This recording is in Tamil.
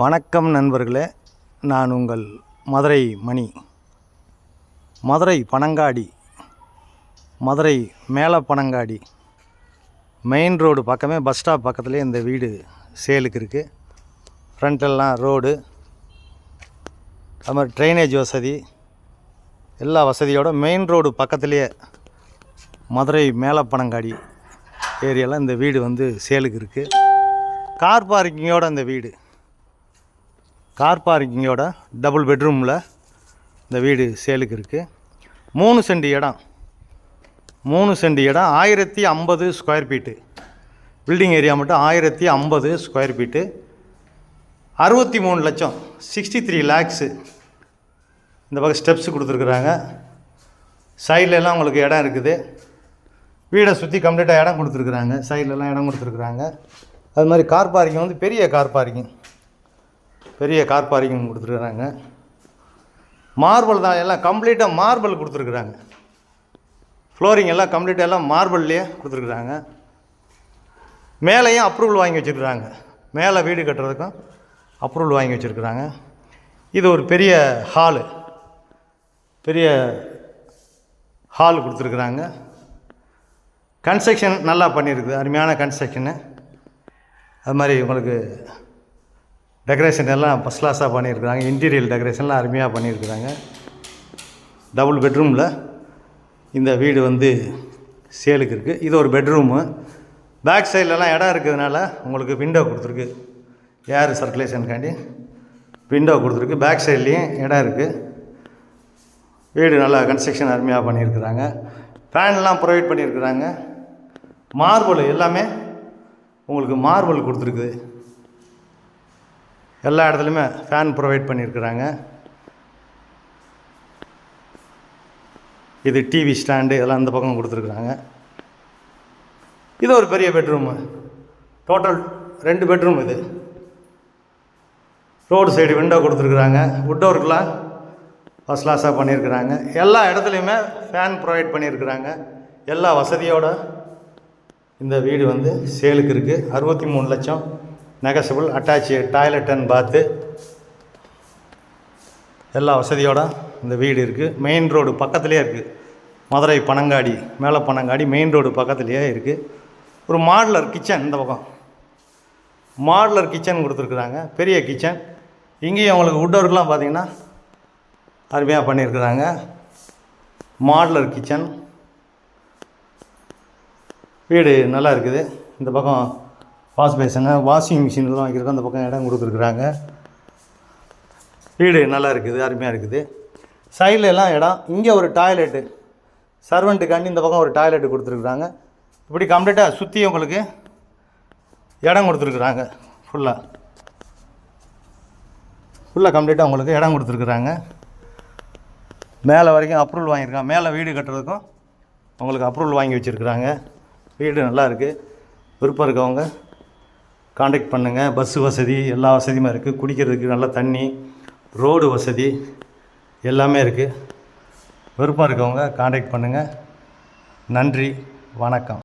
வணக்கம் நண்பர்களே, நான் உங்கள் மதுரை மணி. மதுரை பனங்காடி, மதுரை மேலே பனங்காடி மெயின் ரோடு பக்கமே, பஸ் ஸ்டாப் பக்கத்துலேயே இந்த வீடு சேலுக்கு இருக்குது. ஃப்ரண்ட்டெல்லாம் ரோடு, அது மாதிரி ட்ரைனேஜ் வசதி, எல்லா வசதியோட மெயின் ரோடு பக்கத்துலேயே மதுரை மேலே பனங்காடி ஏரியாவில் இந்த வீடு வந்து சேலுக்கு இருக்குது. கார் பார்க்கிங்கோட இந்த வீடு, கார் பார்க்கிங்கோட டபுள் பெட்ரூமில் இந்த வீடு சேலுக்கு இருக்குது. 3 சென்ட் இடம், 3 சென்ட் இடம், 1050 ஸ்கொயர் ஃபீட்டு. பில்டிங் ஏரியா மட்டும் 1050 ஸ்கொயர் ஃபீட்டு, 63 லட்சம், 63 லேக்ஸு. இந்த பக்கம் ஸ்டெப்ஸு கொடுத்துருக்குறாங்க. சைட்லலாம் உங்களுக்கு இடம் இருக்குது. வீடை சுற்றி கம்ப்ளீட்டாக இடம் கொடுத்துருக்குறாங்க. சைட்லலாம் இடம் கொடுத்துருக்குறாங்க. அது மாதிரி கார் பார்க்கிங் வந்து பெரிய கார் பார்க்கிங், பெரிய கார் பார்க்கிங் கொடுத்துருக்குறாங்க. மார்பிள் தான், எல்லாம் கம்ப்ளீட்டாக மார்பிள் கொடுத்துருக்குறாங்க. ஃப்ளோரிங் எல்லாம் கம்ப்ளீட்டாக எல்லாம் மார்பிள்லேயே கொடுத்துருக்குறாங்க. மேலேயும் அப்ரூவல் வாங்கி வச்சுருக்குறாங்க. மேலே வீடு கட்டுறதுக்கும் அப்ரூவல் வாங்கி வச்சுருக்குறாங்க. இது ஒரு பெரிய ஹாலு, பெரிய ஹால் கொடுத்துருக்குறாங்க. கன்ஸ்ட்ரக்ஷன் நல்லா பண்ணியிருக்குது, அருமையான கன்ஸ்ட்ரக்ஷனு. அது மாதிரி உங்களுக்கு டெக்கரேஷன் எல்லாம் ஃபஸ்ட் கிளாஸாக பண்ணியிருக்கிறாங்க. இன்டீரியல் டெக்கரேஷன்லாம் அருமையாக பண்ணியிருக்கிறாங்க. டபுள் பெட்ரூமில் இந்த வீடு வந்து சேலுக்கு இருக்குது. இது ஒரு பெட்ரூமு. பேக் சைட்லலாம் இடம் இருக்கிறதுனால உங்களுக்கு விண்டோ கொடுத்துருக்கு, ஏர் சர்க்குலேஷனுக்காண்டி விண்டோ கொடுத்துருக்கு. பேக் சைட்லேயும் இடம் இருக்குது. வீடு நல்லா கன்ஸ்ட்ரக்ஷன் அருமையாக பண்ணியிருக்கிறாங்க. ஃபேன்லாம் ப்ரொவைட் பண்ணியிருக்கிறாங்க. மார்பிள் எல்லாமே உங்களுக்கு மார்பிள் கொடுத்துருக்குது. எல்லா இடத்துலையுமே ஃபேன் ப்ரொவைட் பண்ணியிருக்கிறாங்க. இது டிவி ஸ்டாண்டு எல்லாம் அந்த பக்கம் கொடுத்துருக்குறாங்க. இது ஒரு பெரிய பெட்ரூமு. Total 2 bedroom. இது ரோடு சைடு விண்டோ கொடுத்துருக்குறாங்க. வுட் ஒர்க்லாம் ஃபஸ்ட் கிளாஸாக பண்ணியிருக்கிறாங்க. எல்லா இடத்துலையுமே ஃபேன் ப்ரொவைட் பண்ணியிருக்கிறாங்க. எல்லா வசதியோட இந்த வீடு வந்து சேலுக்கு இருக்குது. 63 லட்சம், நெகசபிள், அட்டாச்சு டாய்லெட் அண்ட் பாத்து, எல்லா வசதியோட இந்த வீடு இருக்குது. மெயின் ரோடு பக்கத்துலேயே இருக்குது. மதுரை பனங்காடி, மேலே பனங்காடி மெயின் ரோடு பக்கத்துலேயே இருக்குது. ஒரு மாடுலர் கிச்சன், இந்த பக்கம் மாடுலர் கிச்சன் கொடுத்துருக்குறாங்க. பெரிய கிச்சன். இங்கேயும் அவங்களுக்கு வுட் ஒர்க்லாம் பார்த்திங்கன்னா அருமையாக பண்ணியிருக்கிறாங்க. Modular kitchen. வீடு நல்லா இருக்குது. இந்த பக்கம் வாஷ் பேசனு, வாஷிங் மிஷின்லாம் வைக்கிறதுக்கு அந்த பக்கம் இடம் கொடுத்துருக்குறாங்க. வீடு நல்லா இருக்குது, அருமையாக இருக்குது. சைடில் எல்லாம் இடம். இங்கே ஒரு டாய்லெட்டு, சர்வெண்ட்டுக்காண்டி இந்த பக்கம் ஒரு டாய்லெட்டு கொடுத்துருக்குறாங்க. இப்படி கம்ப்ளீட்டாக சுற்றி உங்களுக்கு இடம் கொடுத்துருக்குறாங்க. ஃபுல்லாக கம்ப்ளீட்டாக உங்களுக்கு இடம் கொடுத்துருக்குறாங்க. மேலே வரைக்கும் அப்ரூவல் வாங்கியிருக்காங்க. மேலே வீடு கட்டுறதுக்கும் உங்களுக்கு அப்ரூவல் வாங்கி வச்சுருக்குறாங்க. வீடு நல்லா இருக்குது. விருப்பம் இருக்கவங்க காண்டாக்ட் பண்ணுங்கள். பஸ்ஸு வசதி எல்லா வசதியுமே இருக்குது. குடிக்கிறதுக்கு நல்ல தண்ணி, ரோடு வசதி எல்லாமே இருக்குது. விருப்பம் இருக்கவங்க காண்டாக்ட் பண்ணுங்கள். நன்றி, வணக்கம்.